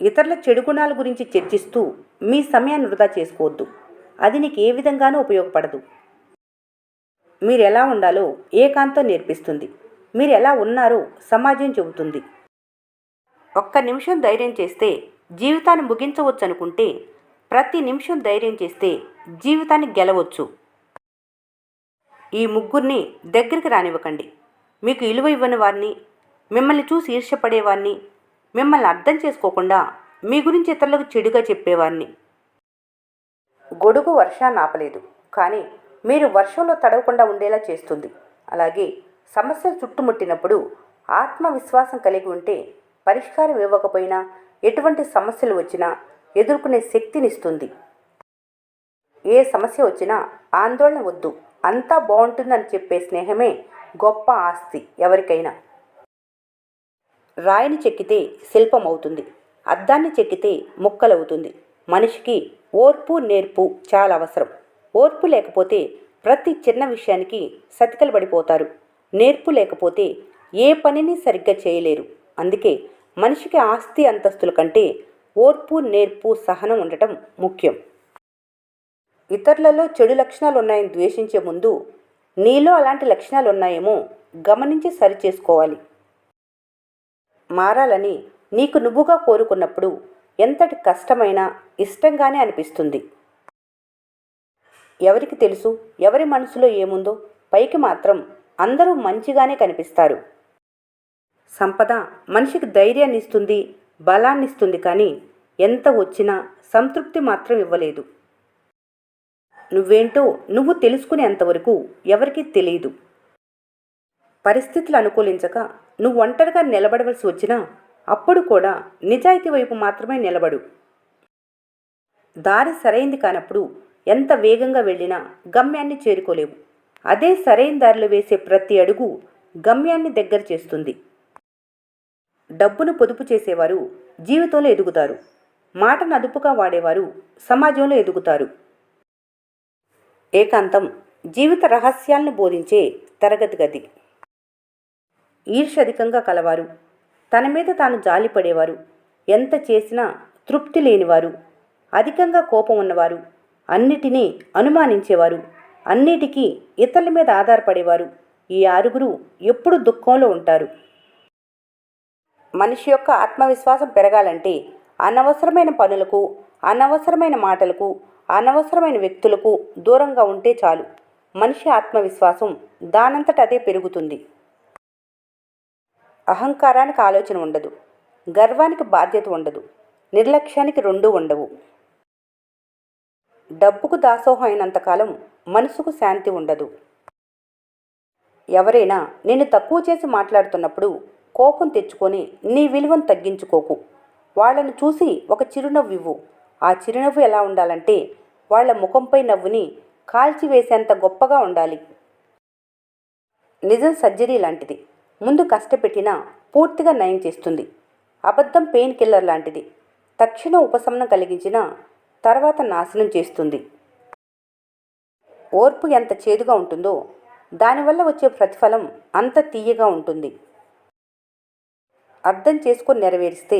ఇతరుల చెడు గుణాల గురించి చర్చిస్తూ మీ సమయాన్ని వృధా చేసుకోవద్దు. అది నీకు ఏ విధంగానూ ఉపయోగపడదు. మీరు ఎలా ఉండాలో ఏకాంతం నేర్పిస్తుంది. మీరు ఎలా ఉన్నారో సమాజం చెబుతుంది. ఒక్క నిమిషం ధైర్యం చేస్తే జీవితాన్ని ముగించవచ్చు అనుకుంటే, ప్రతి నిమిషం ధైర్యం చేస్తే జీవితాన్ని గెలవచ్చు. ఈ ముగ్గురిని దగ్గరికి రానివ్వకండి. మీకు విలువ ఇవ్వని వారిని, మిమ్మల్ని చూసి ఈర్ష్యపడేవారిని, మిమ్మల్ని అర్థం చేసుకోకుండా మీ గురించి ఇతరులకు చెడుగా చెప్పేవారిని. గొడుగు వర్షాన్ని ఆపలేదు, కానీ మీరు వర్షంలో తడవకుండా ఉండేలా చేస్తుంది. అలాగే సమస్యలు చుట్టుముట్టినప్పుడు ఆత్మవిశ్వాసం కలిగి ఉంటే పరిష్కారం ఇవ్వకపోయినా ఎటువంటి సమస్యలు వచ్చినా ఎదుర్కొనే శక్తినిస్తుంది. ఏ సమస్య వచ్చినా ఆందోళన వద్దు, అంతా బాగుంటుందని చెప్పే స్నేహమే గొప్ప ఆస్తి ఎవరికైనా. రాయిని చెక్కితే శిల్పం అవుతుంది, అద్దాన్ని చెక్కితే ముక్కలవుతుంది. మనిషికి ఓర్పు నేర్పు చాలా అవసరం. ఓర్పు లేకపోతే ప్రతి చిన్న విషయానికి సతికలు పడిపోతారు. నేర్పు లేకపోతే ఏ పనిని సరిగ్గా చేయలేరు. అందుకే మనిషికి ఆస్తి అంతస్తుల కంటే ఓర్పు నేర్పు సహనం ఉండటం ముఖ్యం. ఇతరులలో చెడు లక్షణాలు ఉన్నాయని ద్వేషించే ముందు నీలో అలాంటి లక్షణాలు ఉన్నాయేమో గమనించి సరిచేసుకోవాలి. మారాలని నీకు నువ్వుగా కోరుకున్నప్పుడు ఎంతటి కష్టమైనా ఇష్టంగానే అనిపిస్తుంది. ఎవరికి తెలుసు ఎవరి మనసులో ఏముందో? పైకి మాత్రం అందరూ మంచిగానే కనిపిస్తారు. సంపద మనిషికి ధైర్యాన్ని ఇస్తుంది, బలాన్ని ఇస్తుంది, కానీ ఎంత వచ్చినా సంతృప్తి మాత్రం ఇవ్వలేదు. నువ్వేంటో నువ్వు తెలుసుకునేంతవరకు ఎవరికీ తెలియదు. పరిస్థితులు అనుకూలించక నువ్వు ఒంటరిగా నిలబడవలసి వచ్చినా అప్పుడు కూడా నిజాయితీ వైపు మాత్రమే నిలబడు. దారి సరైంది కానప్పుడు ఎంత వేగంగా వెళ్ళినా గమ్యాన్ని చేరుకోలేవు. అదే సరైన దారిలో వేసే ప్రతి అడుగు గమ్యాన్ని దగ్గర చేస్తుంది. డబ్బును పొదుపు చేసేవారు జీవితంలో ఎదుగుతారు. మాటను అదుపుగా వాడేవారు సమాజంలో ఎదుగుతారు. ఏకాంతం జీవిత రహస్యాలను బోధించే తరగతి గది. ఈర్ష్య అధికంగా కలవారు, తన మీద తాను జాలిపడేవారు, ఎంత చేసినా తృప్తి లేనివారు, అధికంగా కోపం ఉన్నవారు, అన్నిటినీ అనుమానించేవారు, అన్నిటికీ ఇతరుల మీద ఆధారపడేవారు, ఈ ఆరుగురు ఎప్పుడు దుఃఖంలో ఉంటారు. మనిషి యొక్క ఆత్మవిశ్వాసం పెరగాలంటే అనవసరమైన పనులకు, అనవసరమైన మాటలకు, అనవసరమైన వ్యక్తులకు దూరంగా ఉంటే చాలు. మనిషి ఆత్మవిశ్వాసం దానంతట అదే పెరుగుతుంది. అహంకారానికి ఆలోచన ఉండదు, గర్వానికి బాధ్యత ఉండదు, నిర్లక్ష్యానికి రెండూ ఉండవు. డబ్బుకు దాసోహం అయినంతకాలం మనసుకు శాంతి ఉండదు. ఎవరైనా నిన్ను తక్కువ చేసి మాట్లాడుతున్నప్పుడు కోపం తెచ్చుకొని నీ విలువను తగ్గించుకోకు. వాళ్లను చూసి ఒక చిరునవ్వు ఇవ్వు. ఆ చిరునవ్వు ఎలా ఉండాలంటే వాళ్ల ముఖంపై నవ్వుని కాల్చివేసేంత గొప్పగా ఉండాలి. నిజం సర్జరీ లాంటిది. ముందు కష్టపెట్టినా పూర్తిగా నయం చేస్తుంది. అబద్ధం పెయిన్ కిల్లర్ లాంటిది. తక్షణ ఉపశమనం కలిగించిన తర్వాత నాశనం చేస్తుంది. ఓర్పు ఎంత చేదుగా ఉంటుందో దానివల్ల వచ్చే ప్రతిఫలం అంత తీయగా ఉంటుంది. అర్థం చేసుకొని నెరవేరిస్తే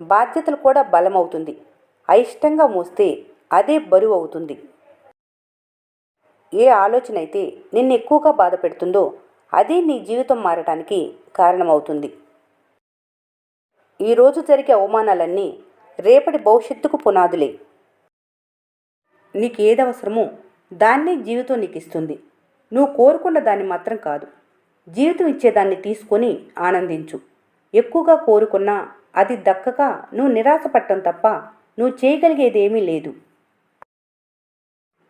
బాధ్యతలు కూడా బలమవుతుంది. అయిష్టంగా మోస్తే అదే బరువు అవుతుంది. ఏ ఆలోచన అయితే నిన్ను ఎక్కువగా బాధ పెడుతుందో అదే నీ జీవితం మారటానికి కారణమవుతుంది. ఈరోజు జరిగే అవమానాలన్నీ రేపటి భవిష్యత్తుకు పునాదులే. నీకు ఏది అవసరమో దాన్నే జీవితం నీకు ఇస్తుంది. నువ్వు కోరుకున్న దాన్ని మాత్రం కాదు. జీవితం ఇచ్చేదాన్ని తీసుకొని ఆనందించు. ఎక్కువగా కోరుకున్నా అది దక్కక నువ్వు నిరాశపడటం తప్ప నువ్వు చేయగలిగేది ఏమీ లేదు.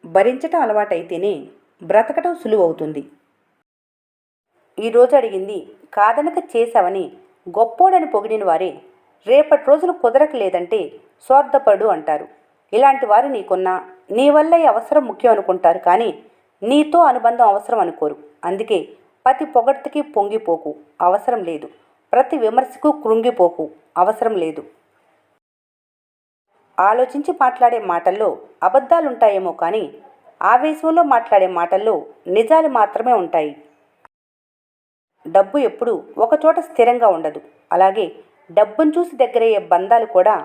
భరించటం అలవాటైతేనే బ్రతకటం సులువవుతుంది. ఈరోజు అడిగింది కాదనక చేశావని గొప్పోడని పొగిడిన వారే రేపటి రోజులు కుదరకలేదంటే స్వార్థపరుడు అంటారు. ఇలాంటి వారు నీకున్నా నీ వల్ల ఈ అవసరం ముఖ్యం అనుకుంటారు, కానీ నీతో అనుబంధం అవసరం అనుకోరు. అందుకే ప్రతి పొగడ్తకి పొంగిపోకు, అవసరం లేదు. ప్రతి విమర్శకు కృంగిపోకు, అవసరం లేదు. ఆలోచించి మాట్లాడే మాటల్లో అబద్ధాలుంటాయేమో, కానీ ఆవేశంలో మాట్లాడే మాటల్లో నిజాలు మాత్రమే ఉంటాయి. డబ్బు ఎప్పుడూ ఒకచోట స్థిరంగా ఉండదు. అలాగే డబ్బును చూసి దగ్గరయ్యే బంధాలు కూడా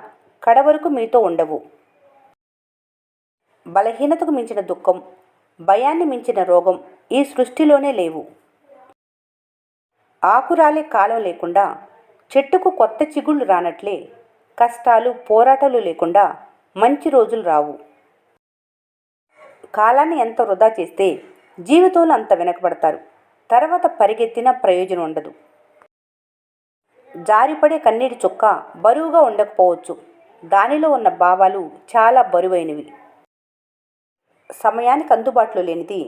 కడవరకు మీతో ఉండవు. బలహీనతకు మించిన దుఃఖం, భయాన్ని మించిన రోగం ఈ సృష్టిలోనే లేవు. ఆకురాలే కాలం లేకుండా చెట్టుకు కొత్త చిగుళ్ళు రానట్లే కష్టాలు పోరాటాలు లేకుండా మంచి రోజులు రావు. కాలాన్ని ఎంత వృధా చేస్తే జీవితంలో అంత వెనకబడతారు. తర్వాత పరిగెత్తినా ప్రయోజనం ఉండదు. జారిపడే కన్నీటి చుక్క బరువుగా ఉండకపోవచ్చు, దానిలో ఉన్న భావాలు చాలా బరువైనవి. సమయానికి అందుబాటులో లేనిది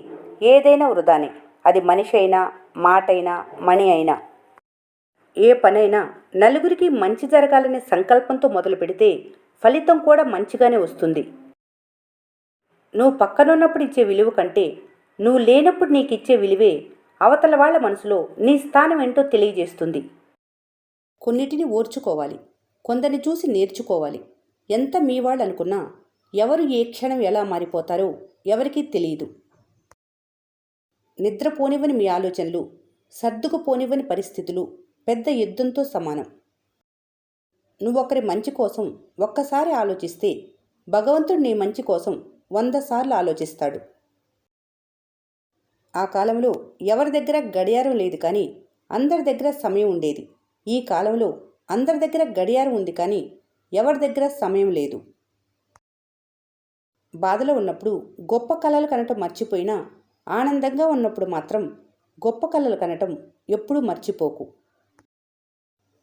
ఏదైనా వృధానే. అది మనిషి అయినా, మాట అయినా, మణి అయినా. ఏ పనైనా నలుగురికి మంచి జరగాలనే సంకల్పంతో మొదలు పెడితే ఫలితం కూడా మంచిగానే వస్తుంది. నువ్వు పక్కనున్నప్పుడు ఇచ్చే విలువ కంటే నువ్వు లేనప్పుడు నీకు ఇచ్చే విలువే అవతల వాళ్ళ మనసులో నీ స్థానం ఏంటో తెలియజేస్తుంది. కొన్నిటిని ఓర్చుకోవాలి, కొందరిని చూసి నేర్చుకోవాలి. ఎంత మీ వాళ్ళు అనుకున్నా ఎవరు ఏ క్షణం ఎలా మారిపోతారో ఎవరికీ తెలియదు. నిద్రపోనివ్వని మీ ఆలోచనలు, సర్దుకుపోనివ్వని పరిస్థితులు పెద్ద యుద్ధంతో సమానం. నువ్వొకరి మంచి కోసం ఒక్కసారి ఆలోచిస్తే భగవంతుడు నీ మంచి కోసం 100 సార్లు ఆలోచిస్తాడు. ఆ కాలంలో ఎవరి దగ్గర గడియారం లేదు, కానీ అందరి దగ్గర సమయం ఉండేది. ఈ కాలంలో అందరి దగ్గర గడియారం ఉంది, కానీ ఎవరి దగ్గర సమయం లేదు. బాధలో ఉన్నప్పుడు గొప్ప కలలు కనటం మర్చిపోయినా ఆనందంగా ఉన్నప్పుడు మాత్రం గొప్ప కలలు కనటం ఎప్పుడూ మర్చిపోకు.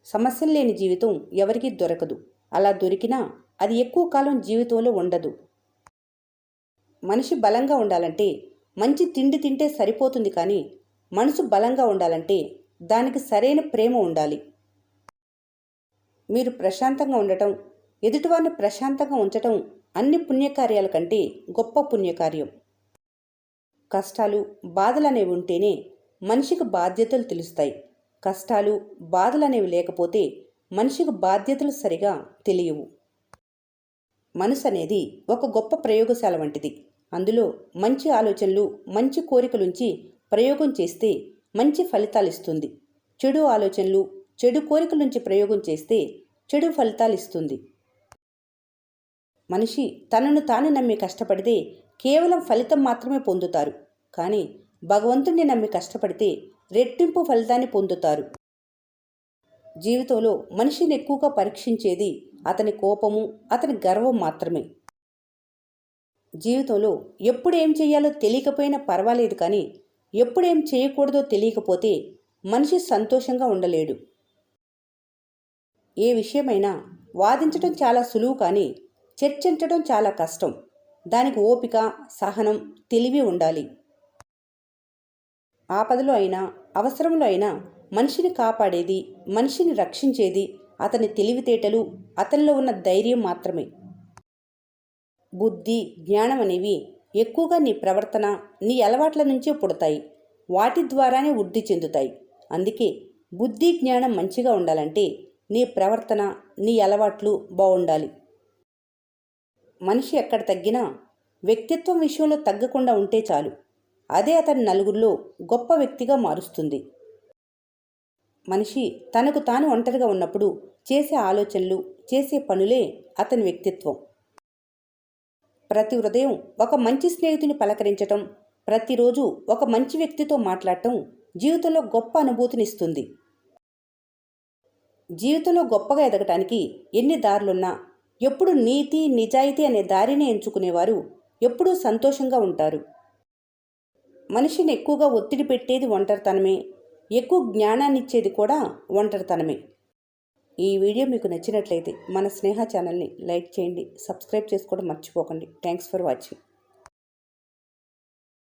సమస్యలు లేని జీవితం ఎవరికీ దొరకదు. అలా దొరికినా అది ఎక్కువ కాలం జీవితంలో ఉండదు. మనిషి బలంగా ఉండాలంటే మంచి తిండి తింటే సరిపోతుంది, కానీ మనసు బలంగా ఉండాలంటే దానికి సరైన ప్రేమ ఉండాలి. మీరు ప్రశాంతంగా ఉండటం, ఎదుటివారిని ప్రశాంతంగా ఉంచటం అన్ని పుణ్యకార్యాల కంటే గొప్ప పుణ్యకార్యం. కష్టాలు, బాధలు అనేవి ఉంటేనే మనిషికి బాధ్యతలు తెలుస్తాయి. కష్టాలు, బాధలు అనేవి లేకపోతే మనిషికి బాధ్యతలు సరిగా తెలియవు. మనసు అనేది ఒక గొప్ప ప్రయోగశాల వంటిది. అందులో మంచి ఆలోచనలు, మంచి కోరికలుంచి ప్రయోగం చేస్తే మంచి ఫలితాలు ఇస్తుంది. చెడు ఆలోచనలు, చెడు కోరికల నుంచి ప్రయోగం చేస్తే చెడు ఫలితాలు ఇస్తుంది. మనిషి తనను తాను నమ్మి కష్టపడితే కేవలం ఫలితం మాత్రమే పొందుతారు, కానీ భగవంతుడిని నమ్మి కష్టపడితే రెట్టింపు ఫలితాన్ని పొందుతారు. జీవితంలో మనిషిని ఎక్కువగా పరీక్షించేది అతని కోపము, అతని గర్వం మాత్రమే. జీవితంలో ఎప్పుడేం చేయాలో తెలియకపోయినా పర్వాలేదు, కానీ ఎప్పుడేం చేయకూడదో తెలియకపోతే మనిషి సంతోషంగా ఉండలేడు. ఏ విషయమైనా వాదించడం చాలా సులువు, కానీ చర్చించడం చాలా కష్టం. దానికి ఓపిక, సహనం, తెలివి ఉండాలి. ఆపదలో అయినా, అవసరంలో అయినా మనిషిని కాపాడేది, మనిషిని రక్షించేది అతని తెలివితేటలు, అతనిలో ఉన్న ధైర్యం మాత్రమే. బుద్ధి, జ్ఞానం అనేవి ఎక్కువగా నీ ప్రవర్తన, నీ అలవాట్ల నుంచే పుడతాయి. వాటి ద్వారానే వృద్ధి చెందుతాయి. అందుకే బుద్ధి, జ్ఞానం మంచిగా ఉండాలంటే నీ ప్రవర్తన, నీ అలవాట్లు బాగుండాలి. మనిషి ఎక్కడ తగ్గినా వ్యక్తిత్వం విషయంలో తగ్గకుండా ఉంటే చాలు. అదే అతని నలుగురిలో గొప్ప వ్యక్తిగా మారుస్తుంది. మనిషి తనకు తాను ఒంటరిగా ఉన్నప్పుడు చేసే ఆలోచనలు, చేసే పనులే అతని వ్యక్తిత్వం. ప్రతి ఉదయం ఒక మంచి స్నేహితుని పలకరించటం, ప్రతిరోజు ఒక మంచి వ్యక్తితో మాట్లాడటం జీవితంలో గొప్ప అనుభూతినిస్తుంది. జీవితంలో గొప్పగా ఎదగటానికి ఎన్ని దారులున్నా ఎప్పుడు నీతి, నిజాయితీ అనే దారిని ఎంచుకునేవారు ఎప్పుడూ సంతోషంగా ఉంటారు. మనిషిని ఎక్కువగా ఒత్తిడి పెట్టేది ఒంటరితనమే, ఎక్కువ జ్ఞానాన్నిచ్చేది కూడా ఒంటరితనమే. ఈ వీడియో మీకు నచ్చినట్లయితే మన స్నేహ ఛానల్ని లైక్ చేయండి, సబ్స్క్రైబ్ చేసుకోవడం మర్చిపోకండి. Thanks for watching.